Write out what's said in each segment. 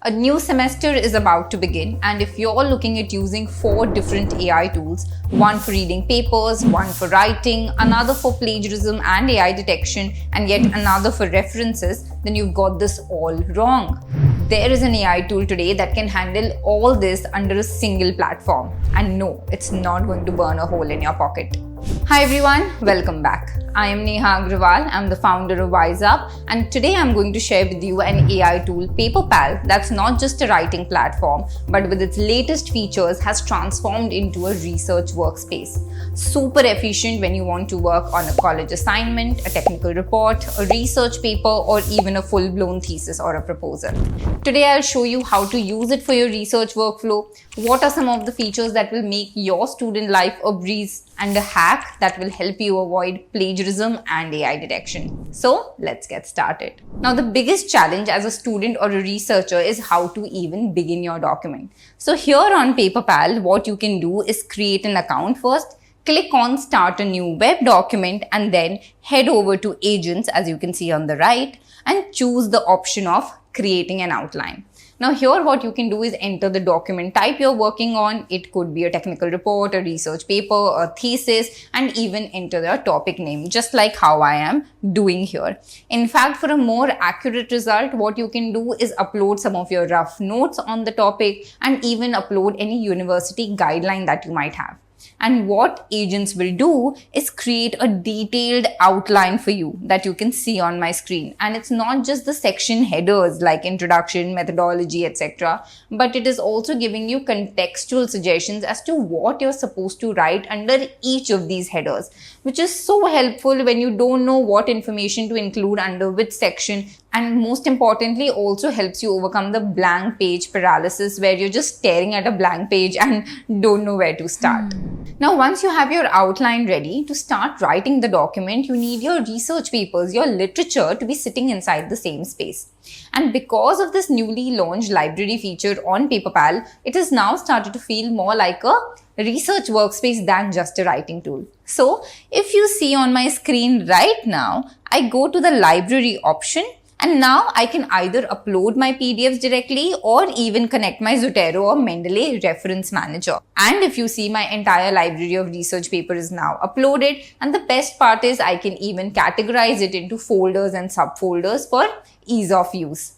A new semester is about to begin, and if you're looking at using 4 different AI tools, one for reading papers, one for writing, another for plagiarism and AI detection, and yet another for references, then you've got this all wrong. There is an AI tool today that can handle all this under a single platform. And no, it's not going to burn a hole in your pocket. Hi everyone, welcome back. I am Neha Agrawal. I'm the founder of WiseUp, and today I'm going to share with you an AI tool, Paperpal, that's not just a writing platform, but with its latest features has transformed into a research workspace. Super efficient when you want to work on a college assignment, a technical report, a research paper, or even a full-blown thesis or a proposal. Today I'll show you how to use it for your research workflow, what are some of the features that will make your student life a breeze, and a hack that will help you avoid plagiarism and AI detection. So let's get started. Now, the biggest challenge as a student or a researcher is how to even begin your document. So here on Paperpal, what you can do is create an account first, click on start a new web document, and then head over to agents, as you can see on the right, and choose the option of creating an outline. Now here what you can do is enter the document type you're working on. It could be a technical report, a research paper, a thesis, and even enter the topic name, just like how I am doing here. In fact, for a more accurate result, what you can do is upload some of your rough notes on the topic and even upload any university guideline that you might have. And what agents will do is create a detailed outline for you that you can see on my screen. And it's not just the section headers like introduction, methodology, etc. But it is also giving you contextual suggestions as to what you're supposed to write under each of these headers, which is so helpful when you don't know what information to include under which section. And most importantly, also helps you overcome the blank page paralysis where you're just staring at a blank page and don't know where to start. Now, once you have your outline ready to start writing the document, you need your research papers, your literature to be sitting inside the same space. And because of this newly launched library feature on Paperpal, it has now started to feel more like a research workspace than just a writing tool. So, if you see on my screen right now, I go to the library option. And now I can either upload my PDFs directly or even connect my Zotero or Mendeley reference manager. And if you see, my entire library of research paper is now uploaded. And the best part is I can even categorize it into folders and subfolders for ease of use.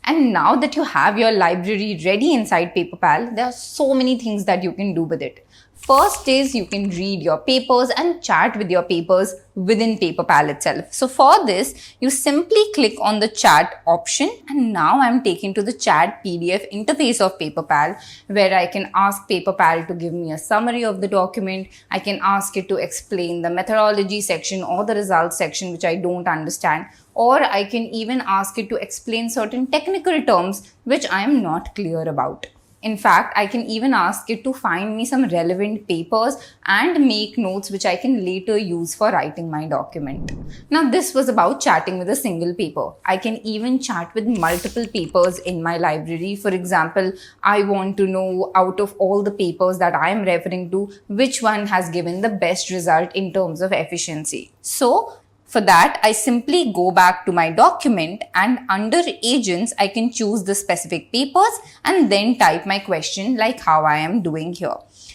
And now that you have your library ready inside Paperpal, there are so many things that you can do with it. First is you can read your papers and chat with your papers within Paperpal itself. So for this, you simply click on the chat option, and now I'm taken to the chat PDF interface of Paperpal, where I can ask Paperpal to give me a summary of the document. I can ask it to explain the methodology section or the results section which I don't understand, or I can even ask it to explain certain technical terms which I am not clear about. In fact, I can even ask it to find me some relevant papers and make notes which I can later use for writing my document. Now, this was about chatting with a single paper. I can even chat with multiple papers in my library. For example, I want to know out of all the papers that I am referring to, which one has given the best result in terms of efficiency. So, for that, I simply go back to my document, and under agents, I can choose the specific papers and then type my question like how I am doing here.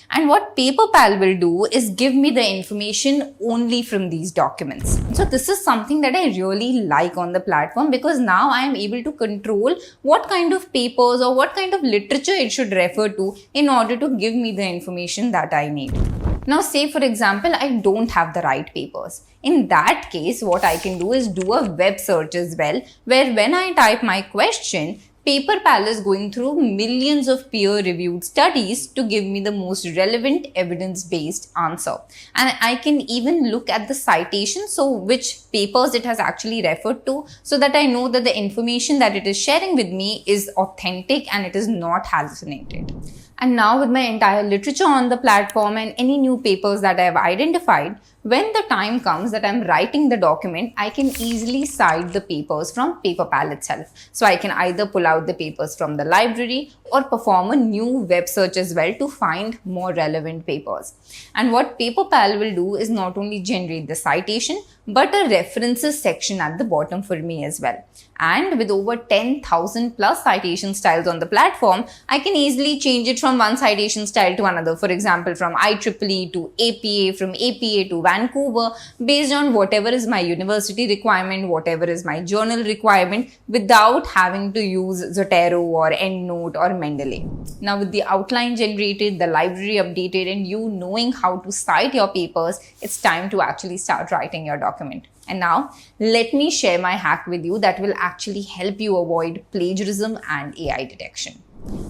And what Paperpal will do is give me the information only from these documents. So this is something that I really like on the platform, because now I am able to control what kind of papers or what kind of literature it should refer to in order to give me the information that I need. Now, say for example, I don't have the right papers. In that case, what I can do is do a web search as well, where when I type my question, Paperpal is going through millions of peer-reviewed studies to give me the most relevant evidence-based answer. And I can even look at the citation, so which papers it has actually referred to, so that I know that the information that it is sharing with me is authentic and it is not hallucinated. And now with my entire literature on the platform and any new papers that I have identified, When the time comes that I'm writing the document, I can easily cite the papers from Paperpal itself. So I can either pull out the papers from the library or perform a new web search as well to find more relevant papers. And what Paperpal will do is not only generate the citation, but a references section at the bottom for me as well. And with over 10,000 plus citation styles on the platform, I can easily change it from one citation style to another. For example, from IEEE to APA, from APA to Vancouver, based on whatever is my university requirement, whatever is my journal requirement, without having to use Zotero or EndNote or Mendeley. Now with the outline generated, the library updated, and you knowing how to cite your papers, it's time to actually start writing your document. And now, let me share my hack with you that will actually help you avoid plagiarism and AI detection.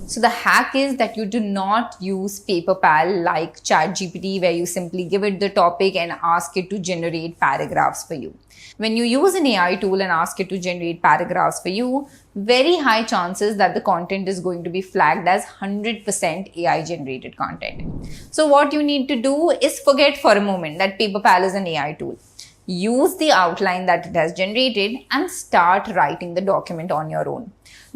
So the hack is that you do not use Paperpal like ChatGPT, where you simply give it the topic and ask it to generate paragraphs for you. When you use an AI tool and ask it to generate paragraphs for you, very high chances that the content is going to be flagged as 100% AI generated content. So what you need to do is forget for a moment that Paperpal is an AI tool. Use the outline that it has generated and start writing the document on your own.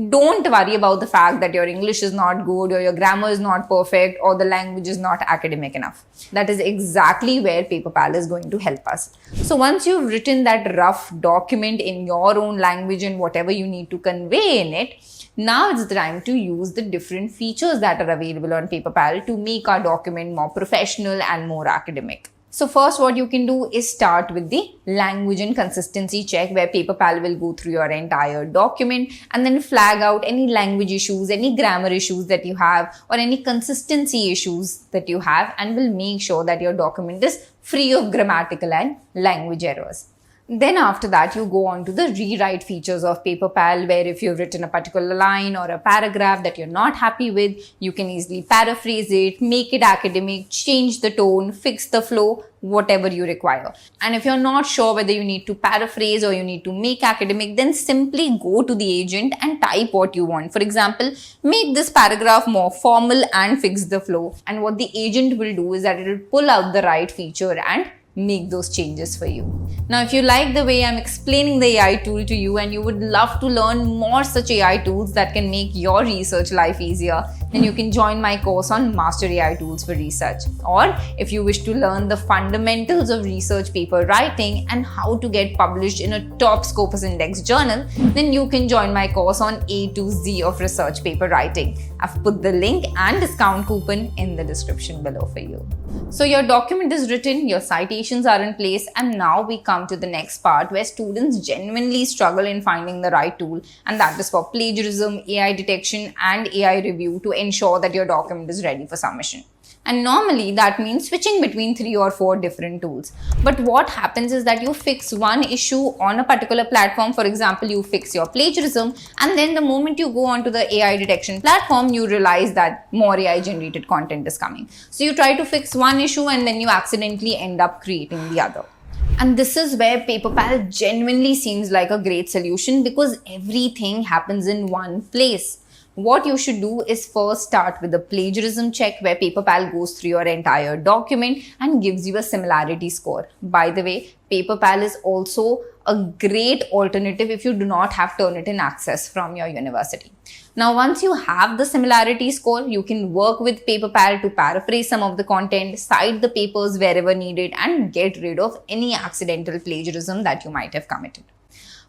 Don't worry about the fact that your English is not good or your grammar is not perfect or the language is not academic enough. That is exactly where Paperpal is going to help us. So once you've written that rough document in your own language and whatever you need to convey in it, now it's the time to use the different features that are available on Paperpal to make our document more professional and more academic. So first, what you can do is start with the language and consistency check, where Paperpal will go through your entire document and then flag out any language issues, any grammar issues that you have, or any consistency issues that you have, and will make sure that your document is free of grammatical and language errors. Then after that, you go on to the rewrite features of Paperpal, where if you've written a particular line or a paragraph that you're not happy with, you can easily paraphrase it, make it academic, change the tone, fix the flow, whatever you require. And if you're not sure whether you need to paraphrase or you need to make academic, then simply go to the agent and type what you want. For example, make this paragraph more formal and fix the flow. And what the agent will do is that it will pull out the right feature and make those changes for you. Now, if you like the way I'm explaining the AI tool to you and you would love to learn more such AI tools that can make your research life easier, then you can join my course on Master AI Tools for Research. Or if you wish to learn the fundamentals of research paper writing and how to get published in a top Scopus Index journal, then you can join my course on A to Z of research paper writing. I've put the link and discount coupon in the description below for you. So your document is written, your citations are in place, and now we come to the next part where students genuinely struggle in finding the right tool, and that is for plagiarism, AI detection, and AI review to ensure that your document is ready for submission. And normally that means switching between 3 or 4 different tools. But what happens is that you fix one issue on a particular platform. For example, you fix your plagiarism, and then the moment you go onto the AI detection platform, you realize that more AI generated content is coming. So you try to fix one issue and then you accidentally end up creating the other. And this is where Paperpal genuinely seems like a great solution, because everything happens in one place. What you should do is first start with a plagiarism check, where Paperpal goes through your entire document and gives you a similarity score. By the way, Paperpal is also a great alternative if you do not have Turnitin access from your university. Now, once you have the similarity score, you can work with Paperpal to paraphrase some of the content, cite the papers wherever needed, and get rid of any accidental plagiarism that you might have committed.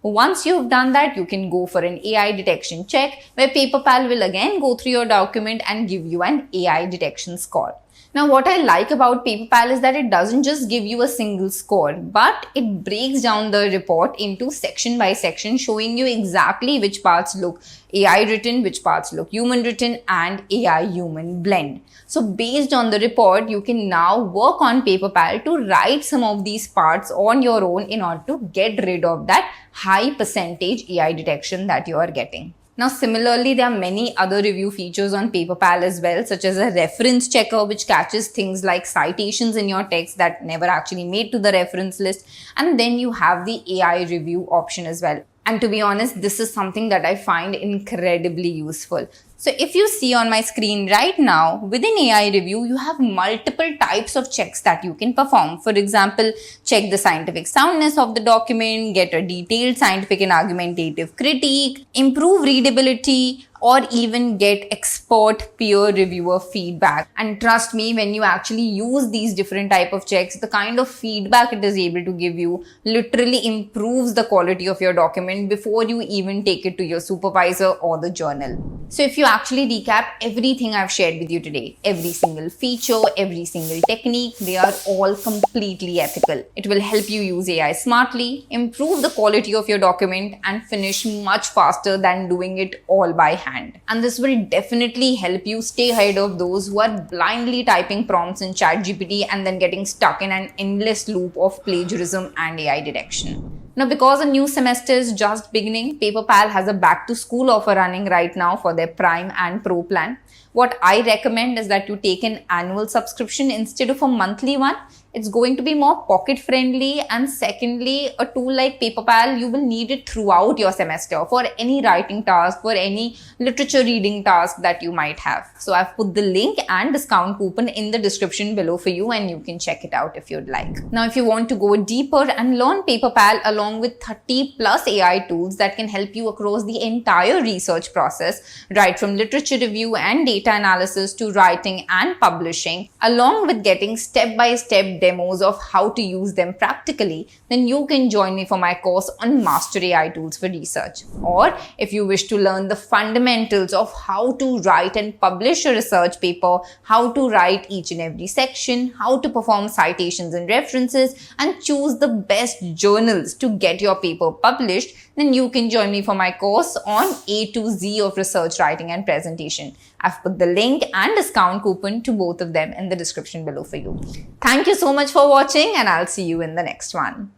Once you've done that, you can go for an AI detection check, where Paperpal will again go through your document and give you an AI detection score. Now, what I like about Paperpal is that it doesn't just give you a single score, but it breaks down the report into section by section, showing you exactly which parts look AI written, which parts look human written, and AI human blend. So based on the report, you can now work on Paperpal to write some of these parts on your own in order to get rid of that high percentage AI detection that you are getting. Now, similarly, there are many other review features on Paperpal as well, such as a reference checker, which catches things like citations in your text that never actually made to the reference list. And then you have the AI review option as well. And to be honest, this is something that I find incredibly useful. So if you see on my screen right now, within AI review, you have multiple types of checks that you can perform. For example, check the scientific soundness of the document, get a detailed scientific and argumentative critique, improve readability, or even get expert peer reviewer feedback. And trust me, when you actually use these different type of checks, the kind of feedback it is able to give you literally improves the quality of your document before you even take it to your supervisor or the journal. So if you actually recap everything I've shared with you today, every single feature, every single technique, they are all completely ethical. It will help you use AI smartly, improve the quality of your document, and finish much faster than doing it all by hand. And this will definitely help you stay ahead of those who are blindly typing prompts in ChatGPT and then getting stuck in an endless loop of plagiarism and AI detection. Now, because a new semester is just beginning, Paperpal has a back to school offer running right now for their Prime and Pro plan. What I recommend is that you take an annual subscription instead of a monthly one. It's going to be more pocket friendly, and secondly, a tool like Paperpal, you will need it throughout your semester for any writing task, for any literature reading task that you might have. So I've put the link and discount coupon in the description below for you, and you can check it out if you'd like. Now, if you want to go deeper and learn Paperpal along with 30 plus AI tools that can help you across the entire research process, right from literature review and data analysis to writing and publishing, along with getting step-by-step demos of how to use them practically, then you can join me for my course on Master AI Tools for Research. Or if you wish to learn the fundamentals of how to write and publish a research paper, how to write each and every section, how to perform citations and references, and choose the best journals to get your paper published, then you can join me for my course on A to Z of research writing and presentation. I've put the link and discount coupon to both of them in the description below for you. Thank you so much for watching, and I'll see you in the next one.